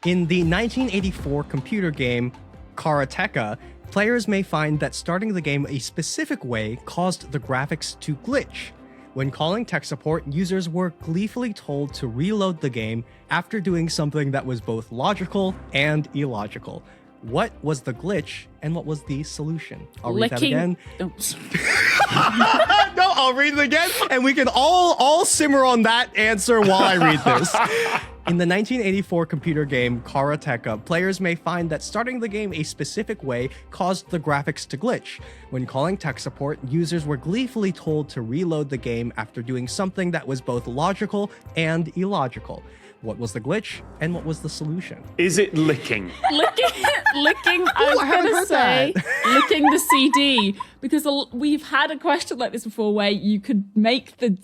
In the 1984 computer game Karateka, players may find that starting the game a specific way caused the graphics to glitch. When calling tech support, users were gleefully told to reload the game after doing something that was both logical and illogical. What was the glitch and what was the solution? I'll read that again. Oh. No, I'll read it again, and we can all simmer on that answer while I read this. In the 1984 computer game Karateka, players may find that starting the game a specific way caused the graphics to glitch. When calling tech support, users were gleefully told to reload the game after doing something that was both logical and illogical. What was the glitch and what was the solution? Is it licking? Licking, I was going to say, licking the CD. Because we've had a question like this before where you could make the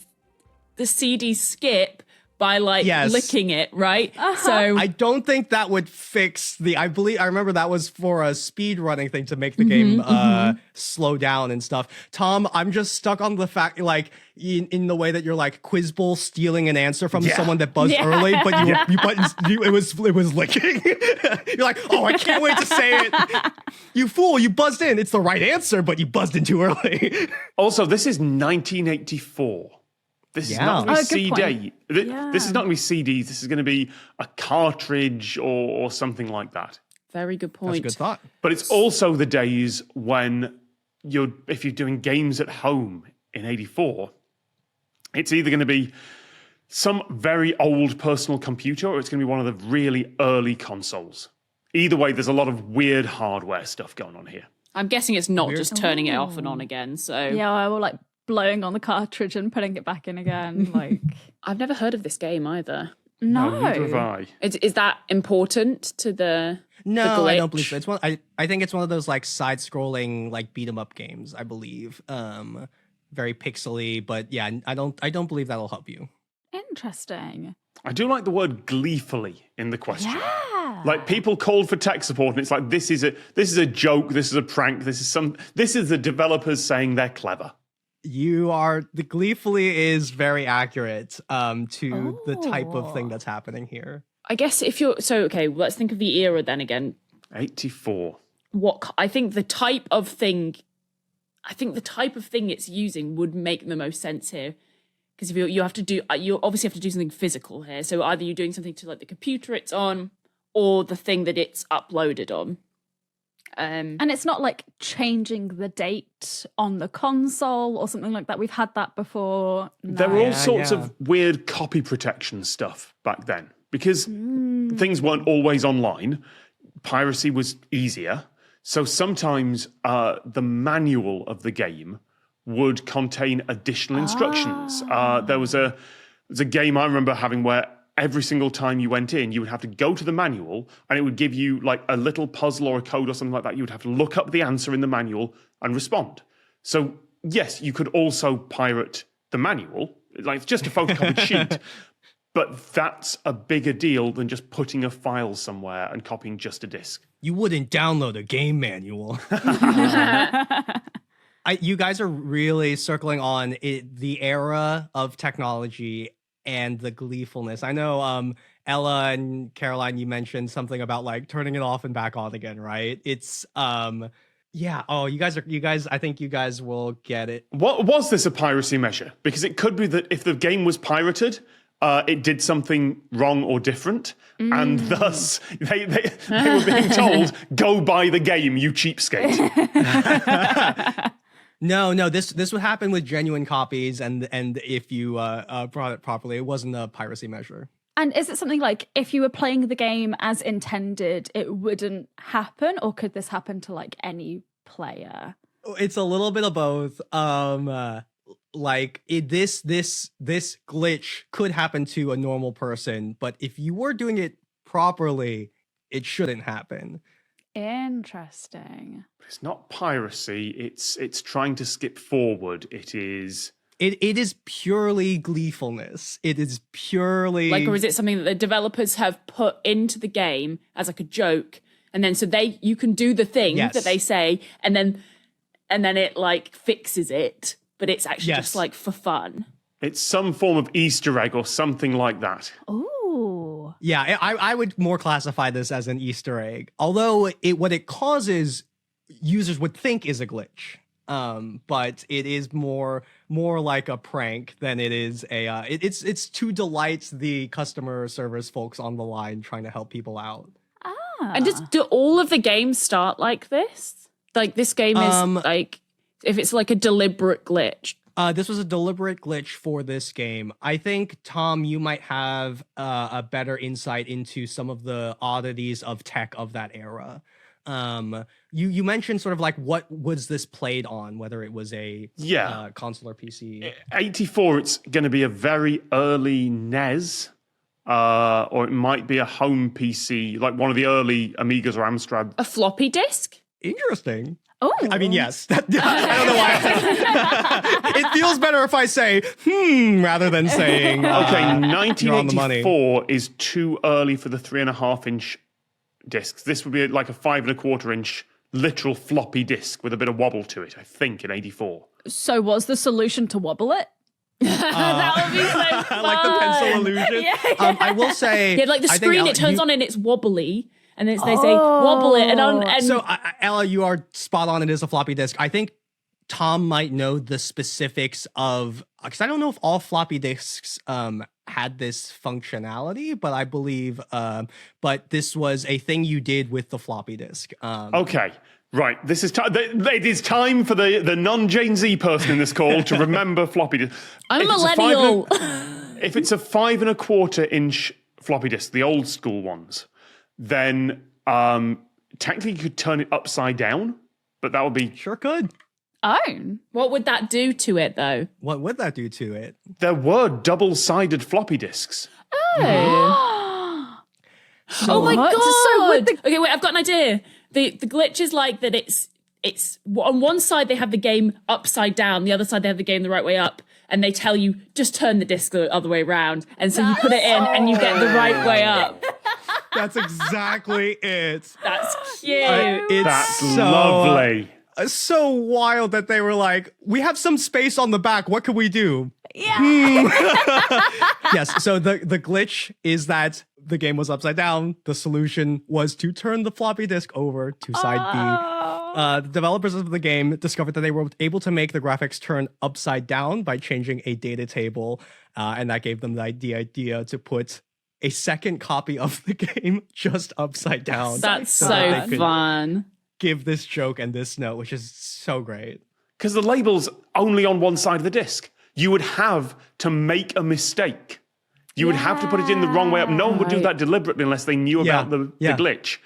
CD skip by licking it, right? So I don't think that would fix I remember that was for a speed running thing to make the game slow down and stuff. Tom, I'm just stuck on the fact in the way that you're like Quiz Bowl stealing an answer from someone that buzzed early, but it was licking. You're like, oh, I can't wait to say it. You fool, you buzzed in. It's the right answer, but you buzzed in too early. Also, this is 1984. This is not going to be CD. This is not going to be CDs. This is going to be a cartridge or something like that. Very good point. That's a good thought. But it's also the days when if you're doing games at home in 84, it's either going to be some very old personal computer or it's going to be one of the really early consoles. Either way, there's a lot of weird hardware stuff going on here. I'm guessing it's not just turning it off and on again. So yeah, or blowing on the cartridge and putting it back in again. I've never heard of this game either. No, neither have I. Is that important to the No, the I don't believe so. It's I think it's one of those side-scrolling beat 'em up games, I believe. Very pixely, but yeah, I don't believe that'll help you. Interesting. I do like the word gleefully in the question. Yeah. People called for tech support, and it's like this is a joke, this is a prank, this is the developers saying they're clever. The gleefully is very accurate to the type of thing that's happening here. I guess let's think of the era then again. 84. I think the type of thing it's using would make the most sense here. Because if you obviously have to do something physical here. So either you're doing something to the computer it's on or the thing that it's uploaded on. And it's not changing the date on the console or something like that. We've had that before. No. There were all sorts of weird copy protection stuff back then because things weren't always online. Piracy was easier. So sometimes the manual of the game would contain additional instructions. There was a game I remember having where every single time you went in, you would have to go to the manual and it would give you a little puzzle or a code or something like that. You would have to look up the answer in the manual and respond. So yes, you could also pirate the manual. It's just a photocopied sheet. But that's a bigger deal than just putting a file somewhere and copying just a disk. You wouldn't download a game manual. You guys are really circling on the era of technology and the gleefulness. I know Ella and Caroline, you mentioned something about turning it off and back on again, right? It's yeah. Oh, you guys. I think you guys will get it. What was this a piracy measure? Because it could be that if the game was pirated, it did something wrong or different, and thus they were being told, "Go buy the game, you cheapskate." No, this would happen with genuine copies, and if you brought it properly, it wasn't a piracy measure. And is it something if you were playing the game as intended, it wouldn't happen, or could this happen to any player? It's a little bit of both. This glitch could happen to a normal person, but if you were doing it properly, it shouldn't happen. Interesting. It's not piracy. It's trying to skip forward. It is purely gleefulness. It is purely or is it something that the developers have put into the game as a joke, and then you can do the thing that they say, and then it fixes it, but it's actually just for fun. It's some form of Easter egg or something like that. Ooh. Yeah, I would more classify this as an Easter egg. Although what it causes, users would think is a glitch. But it is more like a prank than it is it's to delight the customer service folks on the line trying to help people out. And do all of the games start like this? Like this game is like, if it's like a deliberate glitch. This was a deliberate glitch for this game. I think, Tom, you might have a better insight into some of the oddities of tech of that era. You mentioned sort of like what was this played on, whether it was a console or PC. 84, it's going to be a very early NES, or it might be a home PC, like one of the early Amigas or Amstrad. A floppy disk? Interesting. Oh, I mean, yes. I don't know why. It feels better if I say, rather than saying, Okay, you're on the money. 1984 is too early for the 3.5-inch discs. This would be like a 5 1/4-inch literal floppy disk with a bit of wobble to it, I think, in 84. So was the solution to wobble it? That would be so fun. Like the pencil illusion. Yeah. I will say, Yeah, like the I think, screen, Ella, it turns on and it's wobbly. And they say, wobble it. And So, Ella, you are spot on. It is a floppy disk. I think Tom might know the specifics of, because I don't know if all floppy disks had this functionality, but I believe, but this was a thing you did with the floppy disk. Okay, right. This is it is time for the non-Gen Z person in this call to remember floppy disk. I'm a millennial. If it's a 5 1/4-inch floppy disk, the old school ones, then technically you could turn it upside down, but that would be... Sure could. Oh. What would that do to it, though? What would that do to it? There were double-sided floppy disks. Oh my what? god! So would Okay, wait, I've got an idea. The glitch is like that it's on one side they have the game upside down, the other side they have the game the right way up, and they tell you just turn the disc the other way around, and so you put it in and you get the right way up. That's exactly it. That's cute. It's That's so lovely. So wild that they were like, we have some space on the back. What can we do? Yeah. Yes. So the glitch is that the game was upside down. The solution was to turn the floppy disk over to side B. The developers of the game discovered that they were able to make the graphics turn upside down by changing a data table. And that gave them the idea to put a second copy of the game just upside down. That's so that they could fun. give this joke and this note, which is so great. Because the label's only on one side of the disc. You would have to make a mistake. You would have to put it in the wrong way up. No one would do that deliberately unless they knew about the glitch.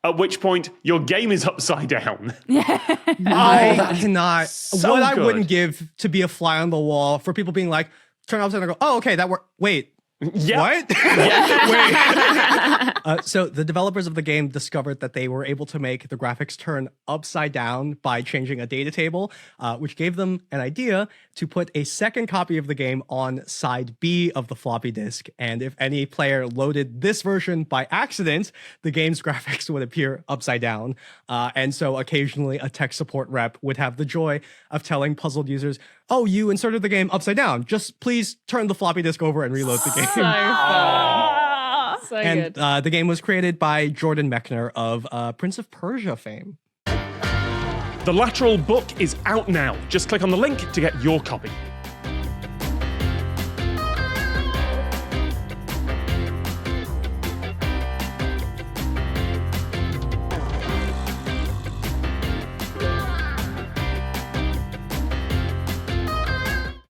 At which point, your game is upside down. I cannot. So what I good. wouldn't give to be a fly on the wall for people being like, turn it upside down and go, oh, okay, that worked. Wait. Yeah. What? Wait. So the developers of the game discovered that they were able to make the graphics turn upside down by changing a data table, which gave them an idea to put a second copy of the game on side B of the floppy disk. And if any player loaded this version by accident, the game's graphics would appear upside down. And so occasionally a tech support rep would have the joy of telling puzzled users, oh, you inserted the game upside down. Just please turn the floppy disk over and reload the game. So fun. So And good. the game was created by Jordan Mechner of Prince of Persia fame. The Lateral book is out now. Just click on the link to get your copy.